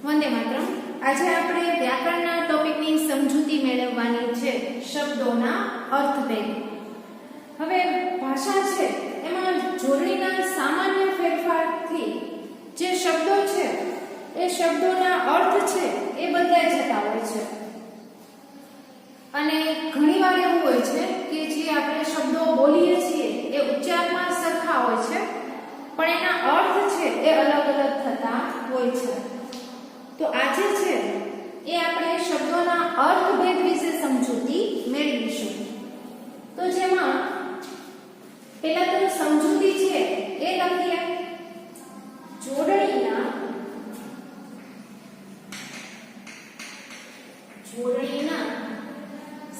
વંદે માતરમ। આજે આપણે વ્યાકરણના ટોપિકની સમજૂતી મેળવવાની છે, શબ્દોના અર્થભેદ। હવે ભાષા છે એમાં જોડણીના સામાન્ય ફેરફારથી જે શબ્દો છે એ શબ્દોના અર્થ છે એ બદલાઈ જતા હોય છે અને ઘણીવાર એવું હોય છે કે જે આપણે શબ્દો બોલીએ છીએ એ ઉચ્ચારમાં સરખા હોય છે પણ એના અર્થ છે એ અલગ અલગ થતા હોય છે। તો આજે છે એ આપણે શબ્દોના અર્થભેદ વિશે સમજૂતી મેળવીશું। તો જેમાં પહેલા તો સમજૂતી છે એ લખીએ। જોડણીના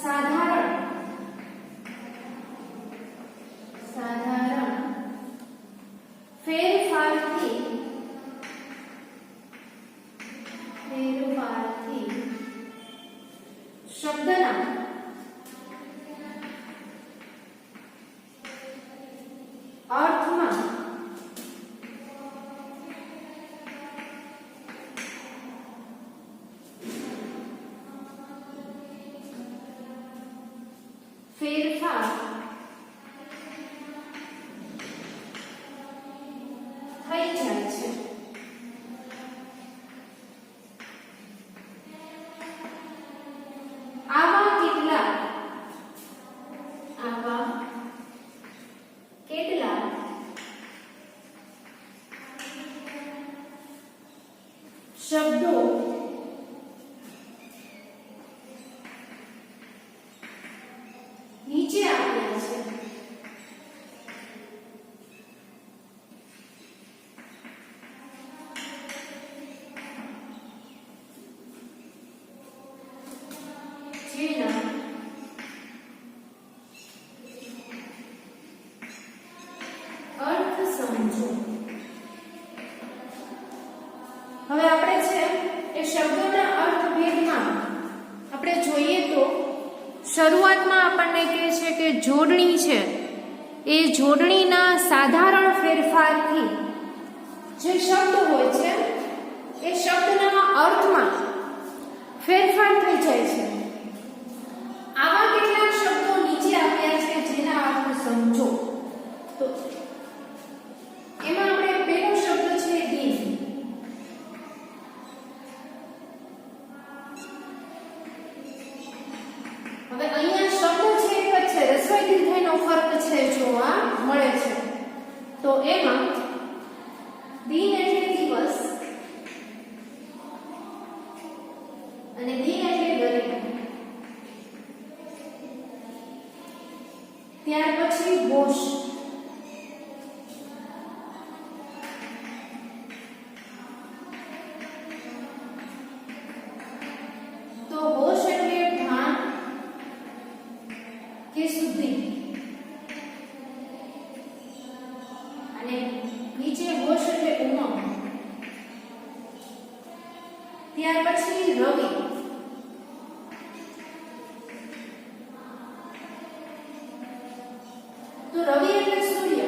સાધારણ ફેરફારથી શબ્દના અર્થમાં ફેરફાર થઈ જાય છે। આવા કેટલાક શબ્દો નીચે આપ્યા છે। જેના અર્થ સમજો। હવે આપણે છે એ શબ્દોના અર્થભેદમાં આપણે જોઈએ તો શરૂઆતમાં આપણને કહે છે કે જોડણી છે એ જોડણીના સાધારણ ફેરફારથી જે શબ્દ હોય છે એ શબ્દના અર્થમાં ફેરફાર થઈ જાય છે। આવા કેટલાક શબ્દો નીચે આપ્યા છે જેના અર્થ સમજો। તો એમાં આપણે પહેલો શબ્દ છે દિન। હવે અહીંયા શબ્દ છે એક જ છે, રસ્વઈ દીર્ઘઈનો ફરક છે જોવા મળે છે। તો એમાં દિન એટલે દિવસ અને દિન એટલે ગરિમા। ત્યાર પછી હોશ, તો હોશ એટલે ભાન કે શુદ્ધિ અને નીચે હોશ એટલે ઉમંગ। ત્યાર પછી રવિ, તો રવિ એટલે સૂર્ય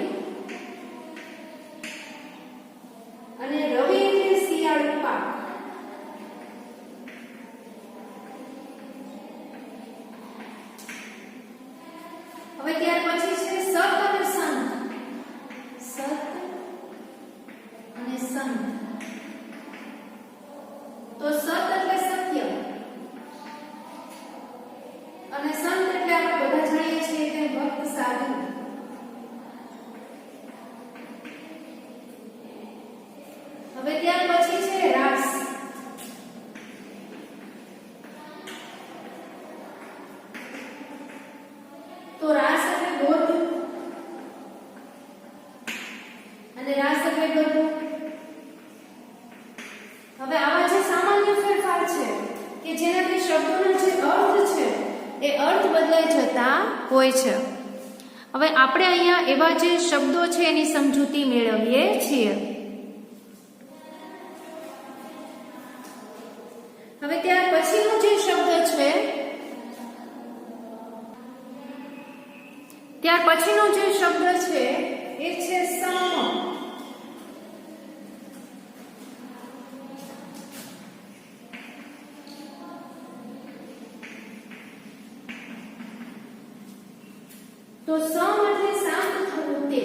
અને રવિ એટલે શિયાળુ પાક। હવે ત્યાર પછી છે સત અને સંત। સત અને સંત, તો સત એટલે સત્ય અને સંત એટલે આપણે બધા જાણીએ છીએ કે ભક્ત સાધુ। હવે ત્યાર પછી છે રાસ, તો રાસ એટલે બોધ અને રાસ એટલે ગરબો। હવે આવા જે સામાન્ય ફેરફાર છે કે જેનાથી શબ્દોનો જે અર્થ છે એ અર્થ બદલાઈ જતા હોય છે। હવે આપણે અહીંયા એવા જે શબ્દો છે એની સમજૂતી મેળવીએ છીએ। હવે ત્યાર પછીનો જે શબ્દ છે ત્યાર પછીનો જે શબ્દ છે એ છે સમ। તો સમ એટલે શાંત થવું તે,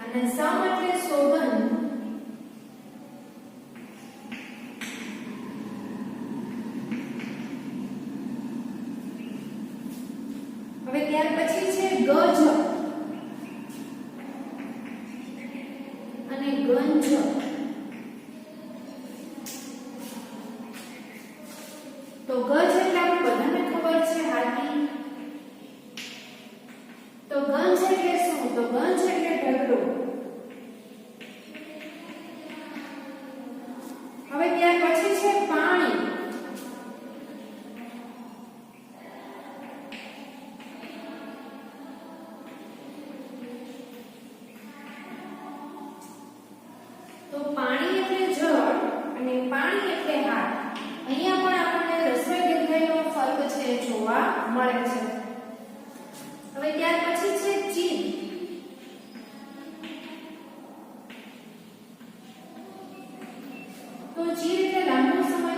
અને સમ એટલે શોભન. હવે ત્યાર પછી છે ગજ અને ગંજ. તો ગજ એટલે આપણે બધાને ખબર છે હાથી. તો ગંજ એટલે શું? તો ગંજ એટલે ઢગલો. હવે ત્યાર પછી છે પાણી. તો પાણી એટલે જળ અને પાણી એટલે હાથ. અહીંયા પણ આપણને રસ્વ દીર્ઘઈનો ફરક છે જોવા મળે છે. હવે ત્યાર પછી છે ચીર. તો ચીર એટલે લાંબો સમય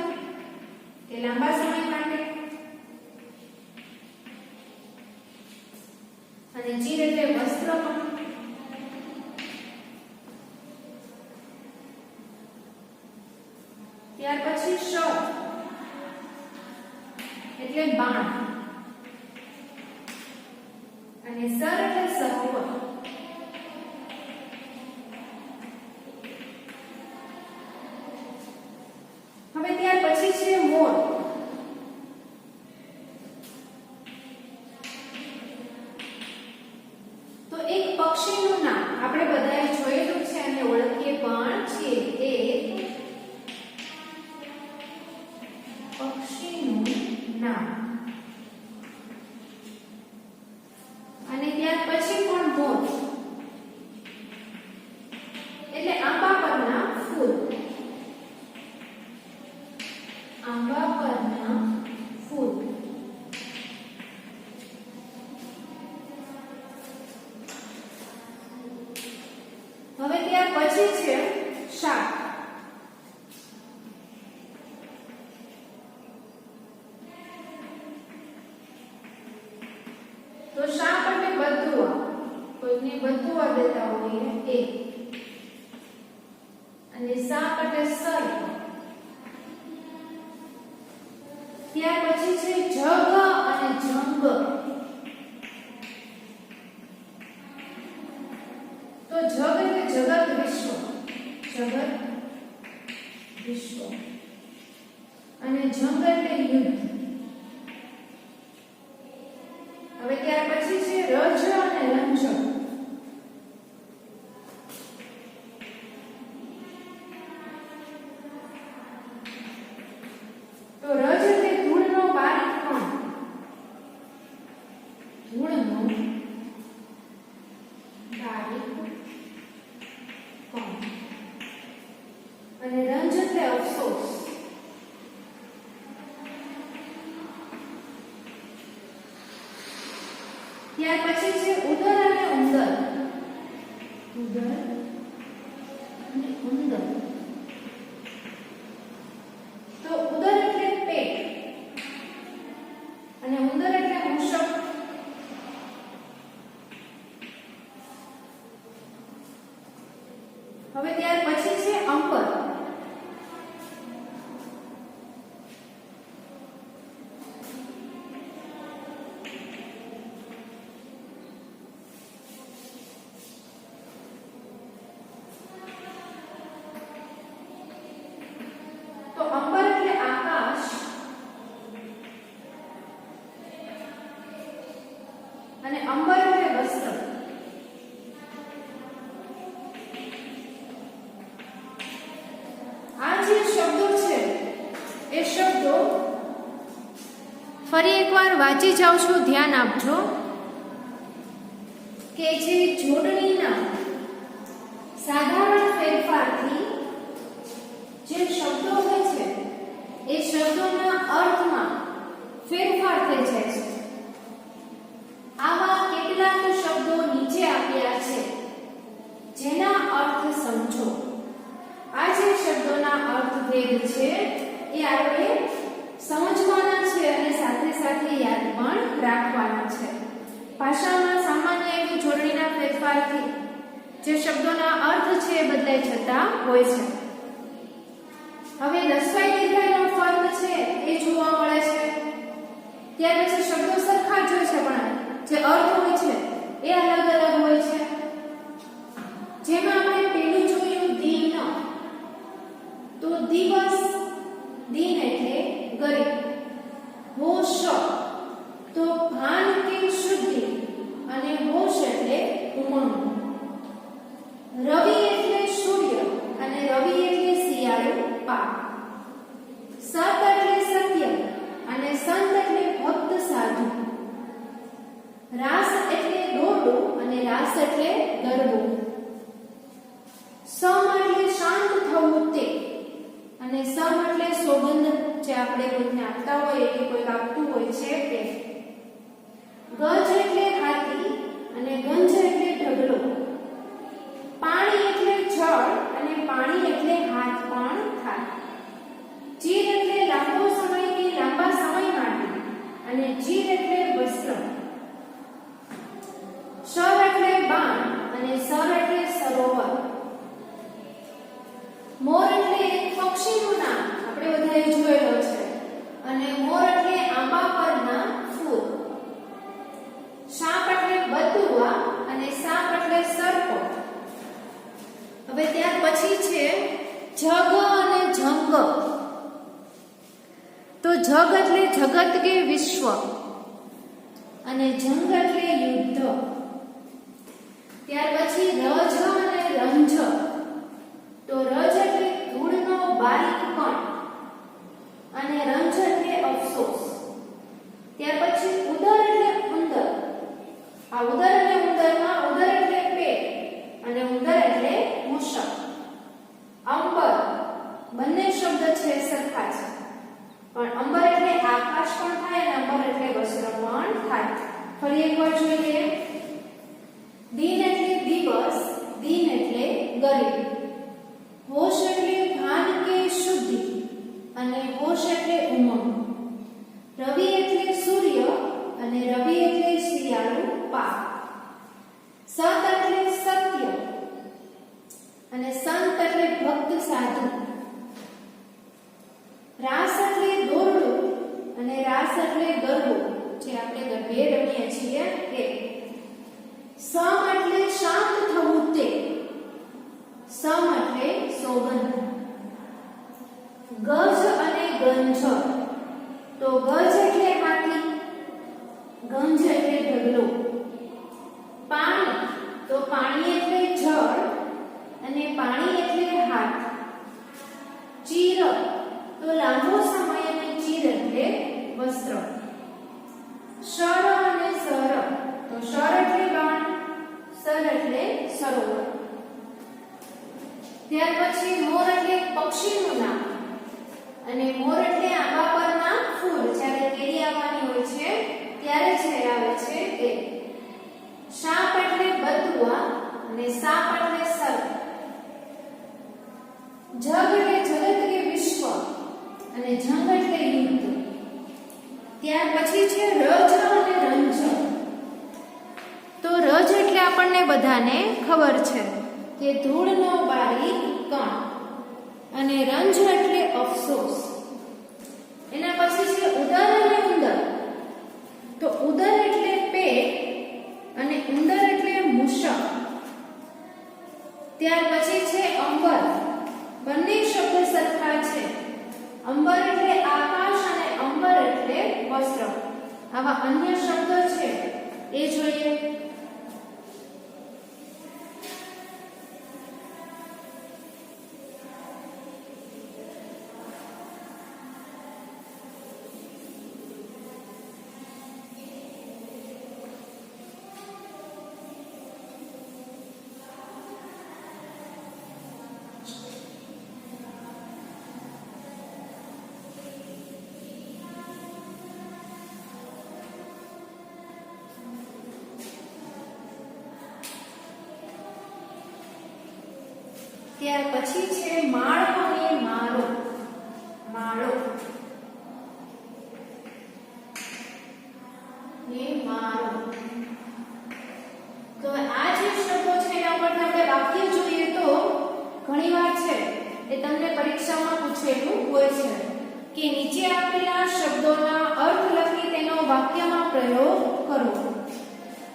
કે લાંબા સમય માટે, અને ચીર એટલે વસ્ત્ર પણ. ત્યાર પછી શ એટલે બાણ, અને સર એટલે સરોવર. હવે ત્યાર પછી છે મોર. તો એક પક્ષીનું નામ આપણે બધાએ જોયેલું છે અને ઓળખીએ પણ છીએ. પક્ષીનું નામ. અને ત્યાર પછી પણ મોર એટલે આંબા પરના ફૂલ. આંબા પરના ફૂલ. હવે ત્યાર પછી છે શાક. તો શાક એટલે બદુઆ. કોઈને બદુઆ દેતા હોઈએ એ. અને શાક એટલે સર. ત્યાર પછી છે જગ અને જંગ. તો જગ એટલે જગત વિશ્વ. જગત વિશ્વ. અને જંગ એટલે યુદ્ધ. હવે ત્યાર પછી છે રજ અને રંજ. તો રજ એટલે ધૂળનો બારીક કણ. ધૂળનો બારીક કણ. અને રંજ એટલે અફસોસ. ત્યાર પછી છે ઉદર અને ઉંદર. ઉદર અને ઉંદર. તો ઉદર એટલે પેટ અને ઉંદર એટલે મૂષક. હવે ત્યાર પછી છે અંબર. તો અંબર એટલે આકાશ અને અંબર એટલે વસ્ત્ર. આ જે શબ્દો છે એ શબ્દો ફરી એકવાર વાંચી જાઉં છું, ધ્યાન આપજો કે જે જોડણીના સાધારણ ફેરફારથી જે શબ્દો હોય છે એ શબ્દોના અર્થમાં ફેરફાર થઈ જાય છે. આવા કેટલાક શબ્દો નીચે આપ્યા છે જેના અર્થ સમજો. આ જે શબ્દોના અર્થભેદ છે એ આપણે સમજવાના છે અને સાથે સાથે યાદ પણ રાખવાના છે. ભાષામાં સામાન્ય એવી જોડણીના ફેરફારથી જે શબ્દોના અર્થ છે એ બદલાઈ જતા હોય છે. હવે રસ્વાઈ દીર્ઘાઈનો ફર્ક છે એ જોવા મળે છે. ત્યાર પછી શબ્દો સરખા જ હોય છે પણ જે અર્થ હોય છે એ અલગ અલગ હોય છે. જેમાં આપણે પહેલું જોયું દિન, તો દિવસ, દિન એટલે ગરીબ. હોશ તો ભાન કે શુદ્ધિ અને હોશ એટલે ઉમંગ. રવિ એટલે સૂર્ય અને રવિ એટલે શિયાળો પાક. સત એટલે સત્ય અને સંત એટલે ભક્ત સાધુ. રાસ એટલે દોરડું અને રાસ એટલે ગરબો. સમ એટલે શાંત થવું તે અને સમ એટલે સોગંદ જે આપણે કોઈને આપતા હોય કે કોઈ આપતું હોય છે તે. ગજ એટલે હાથી અને ગંજ એટલે ઢગલો. પાણી એટલે જળ અને પાણી એટલે હાથ પણ થાય. ચીર એટલે લાંબો સમય કે લાંબા સમય માટે અને ચીર એટલે વસ્ત્ર. શર એટલે બાણ અને સર એટલે સરોવર. મોર એટલે એક પક્ષીનું નામ આપણે બધાએ જોયેલો છે અને મોર એટલે આંબા પરના ફૂલ. સાપ એટલે બતુઆ અને સાપ એટલે સર્પ. હવે ત્યાર પછી છે જગ અને જંગ. તો જગ એટલે જગત કે વિશ્વ અને જંગ એટલે યુદ્ધ. ત્યાર પછી રજ અને રંજ. તો રજ એટલે ધૂળનો બારીક કણ અને રંજ એટલે અફસોસ. ત્યાર પછી ઉદર એટલે ઉંદર. આ ઉદર એટલે ઉંદરમાં ઉદર એટલે પેટ અને ઉંદર એટલે મૂષક. અંબર, બંને શબ્દ છે સરખા છે પણ અંબર એટલે આકાશ પણ થાય અને અંબર એટલે વસ્ત્ર પણ થાય. ફરી એકવાર જોઈએ. દિન એટલે દિવસ, દિન એટલે ગરીબ. હોશ એટલે ભાન કે શુદ્ધિ અને હોશ એટલે ઉમંગ. રવિ એટલે સૂર્ય અને રવિ એટલે શિયાળો પાક. સત એટલે સત્ય અને સંત એટલે ભક્ત સાધુ. રાસ એટલે દોરડું અને રાસ એટલે ગરબો જે આપણે ગરબે રમીએ છીએ એ. સમ એટલે શાંત થવું તે. સમ એટલે સોગંદ. ગજ અને ગંજ. તો ગજ એટલે હાથી, ગંજ એટલે ઢગલો. પાણી, તો પાણી એટલે જળ અને પાણી એટલે હાથ. ચીર, તો લાંબો સમય અને ચીર એટલે વસ્ત્ર. શર અને સર. તો શર એટલે બાણ, સર એટલે સરોવર. ત્યાર પછી મોર એટલે પક્ષીનું નામ અને મોર એટલે આંબા પરના ફૂલ. જ્યારે કેરી આવવાની હોય છે ત્યારે છે આવે છે એ. સાપ એટલે બતુઆ અને સાપ એટલે સર્પ. જગ એટલે જગત કે વિશ્વ અને જંગ એટલે યુદ્ધ. ત્યાર પછી છે રજ અને રંજ. તો રજ એટલે આપણને બધાને ખબર છે કે ધૂળનો બારીક કણ અને રંજ એટલે અફસોસ. એના પછી છે ઉદર અને ઉંદર. તો ઉદર એટલે પેટ અને ઉંદર એટલે મૂષક. ત્યાર પછી છે અંબર. બંને શબ્દ સરખા છે. અંબર એટલે આકાશ અને અંબર એટલે વસ્ત્ર. આવા અન્ય શબ્દો છે એ જોઈએ. ત્યાર પછી છે માળો અને માળો. માળો પરીક્ષામાં પૂછેલું હોય છે કે નીચે આપેલા શબ્દોના અર્થ લખી તેનો વાક્યમાં પ્રયોગ કરો.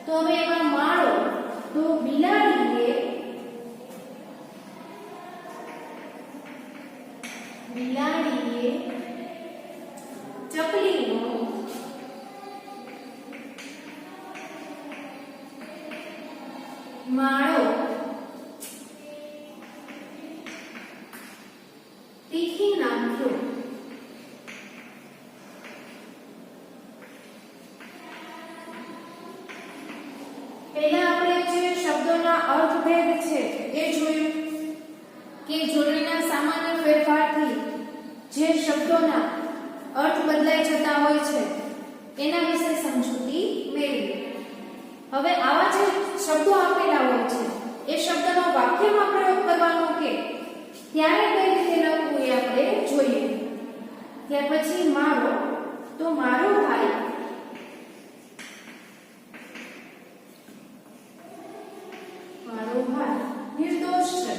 તો હવે એમાં માળો, તો બિલાડીએ ચકલીનો માળો તીખી નાખ્યો. પહેલા આપણે જે શબ્દોના અર્થભેદ છે એ જોયું કે જોડણીના સામાન્ય ફેરફારથી જે શબ્દોના અર્થ બદલાઈ જતા હોય છે એના વિશે સમજૂતી મેળવી. હવે આવા જે શબ્દો આપેલા હોય છે એ શબ્દનો વાક્યમાં પ્રયોગ કરવાનો કે ત્યારે કઈ રીતે લખવું એ આપણે જોઈએ. ત્યાર પછી મારો, તો મારો ભાઈ નિર્દોષ છે.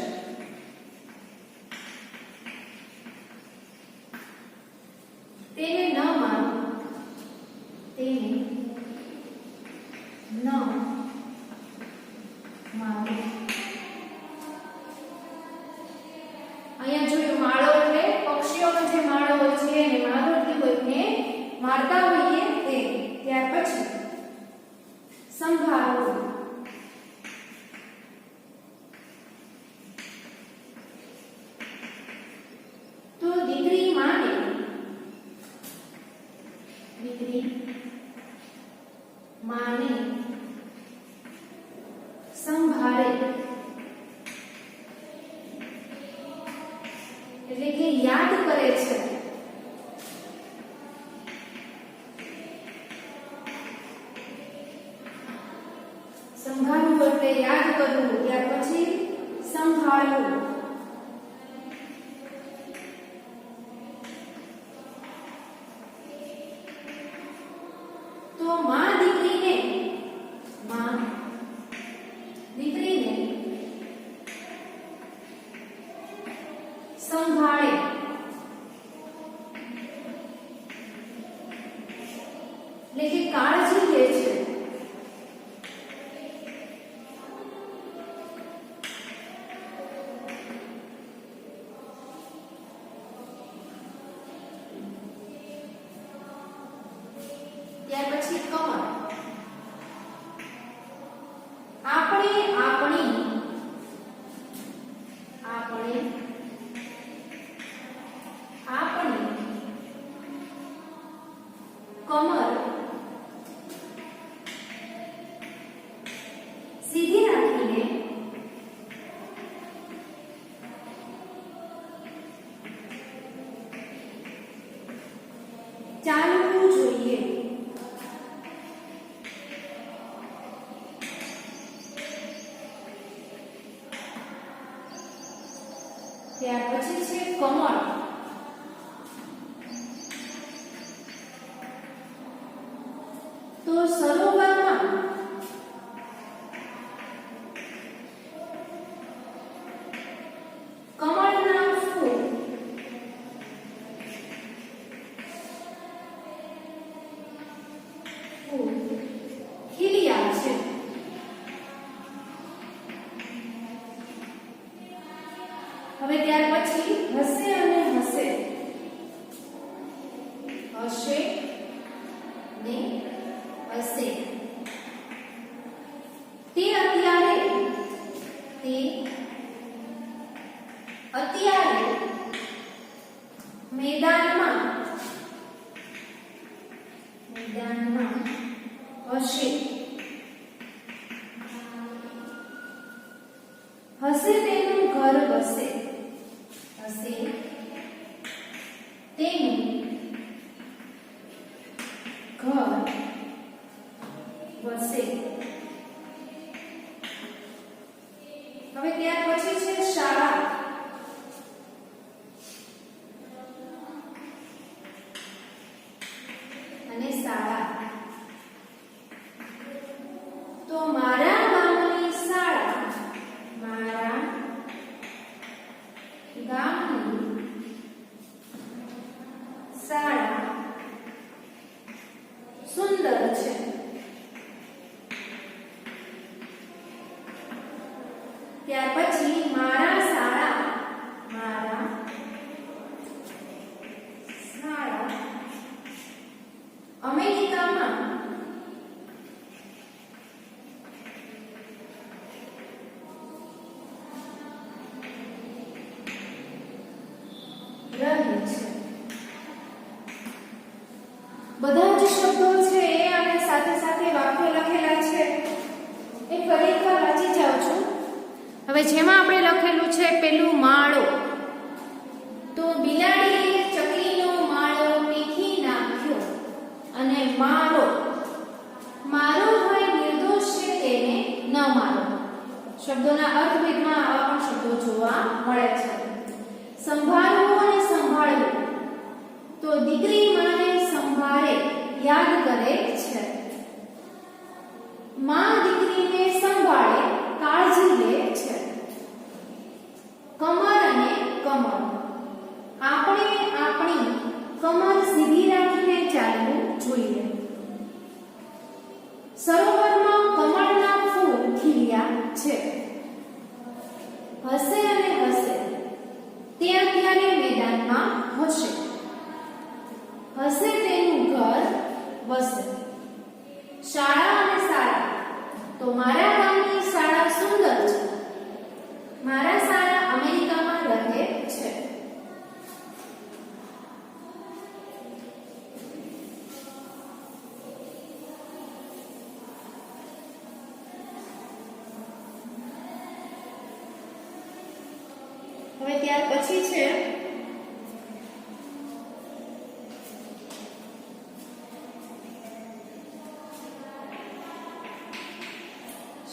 તેને ન મારો, તેને ન મારો. અહીંયા જોયું માળો એટલે પક્ષીઓનો જે માળો હોય છે અને મારો એટલે કોઈને મારતા હોઈએ તે. ત્યાર પછી સંભાળવું, તો દીકરી માને, સંભાળે એટલે કે યાદ કરે છે. સંભાળવું એટલે યાદ કરવું. ત્યાર પછી સંભાળવું, તો માં દીકરીને સંભાળે એટલે કે કાળજી લે છે. ત્યાર પછી કમર, આપણે આપણી, કમર સીધી રાખીને ચાલવું જોઈએ. ત્યાર પછી છે કમળ, તો સરોવરમાં કમળના ફૂલ ખીલ્યા છે. હવે ત્યાર પછી હસે અને હસે, હશે ને હસે. તે અત્યારે મેદાનમાં હશે. હશે તેનું ઘર વસે, હશે તેનું ઘર વસે. હવે ત્યાર પછી છે શાળા, અને શાળા. ત્યાર પછી મારા શાળા, મારા શાળા અમેરિકામાં રહે છે. બધા જ શબ્દો છે એ અને સાથે સાથે વાક્યો લખેલા છે એ ફરી એકવાર વાંચી જાઉં છું. હવે જેમાં આપણે લખેલું છે પેલું માળો, તો બિલાડીએ ચકલીનો માળો પીખી નાખ્યો અને મારો, મારો ભાઈ નિર્દોષ છે તેને ન મારો. શબ્દોના અર્થભેદમાં આવા પણ શબ્દો જોવા મળે છે. સંભાળવું અને સંભાળવું, તો દીકરી માને સંભાળે યાદ કરે છે. માં દીકરીને સંભાળે કાળજી લે છે. કમર અને કમર, આપણે આપણી કમર સીધી રાખીને ચાલવું જોઈએ. સરોવરમાં કમળના ફૂલ ખીલ્યા છે. હસે અને હસે, ત્યાં ત્યારે મેદાનમાં હશે. હસે તેનું ઘર વસે. શાળા અને શાળા, તો મારા ગામની શાળા સુંદર છે. મારા શાળા અમેરિકામાં રહે છે. હવે ત્યાર પછી છે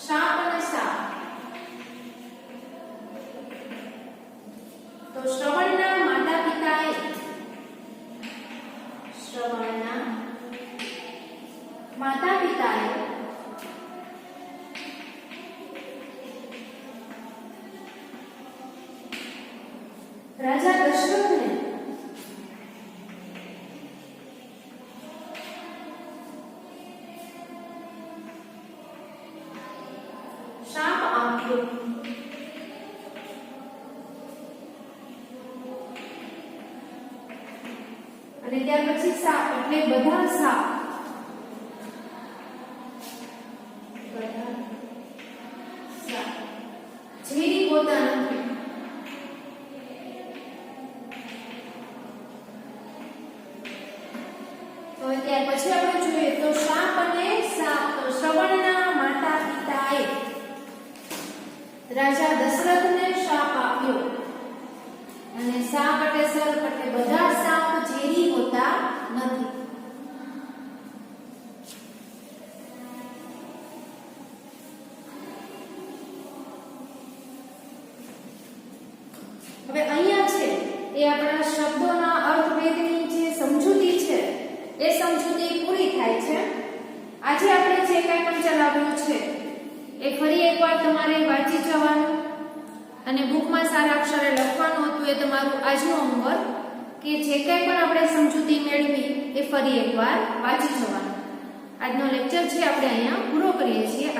સાપ અને સાપ, તો શ્રવણના માતા પિતાએ, શ્રવણના માતા પિતાએ રાજા દશરથને શાપ આપ્યો. અને ત્યાર પછી સાપ એટલે બધા સાપ, બધા સાપ ઝેરી હોતા નથી. તો ત્યાર પછી આપણે જોઈએ તો સાપ અને સાપ, તો શ્રવણના માતા પિતાએ રાજા દશરથને શાપ આપ્યો. અને સાપ એટલે સર્પ એટલે બધા સાપ ઝેરી હોતા નથી. હવે અહીંયા છે એ આપણા શબ્દોના અર્થભેદની જે સમજૂતી છે એ સમજૂતી પૂરી થાય છે. આજે આપણે જે કંઈ પણ ચલાવ્યું છે એ ફરી એકવાર તમારે વાંચી જવાનું અને બુકમાં સારા અક્ષરે લખવાનું હતું. એ તમારું આજનું હોમવર્ક કે જે કંઈ પણ આપણે સમજૂતી મેળવી એ ફરી એકવાર વાંચી જવાનું. આજનો લેક્ચર છે આપણે અહીંયા પૂરો કરીએ છીએ.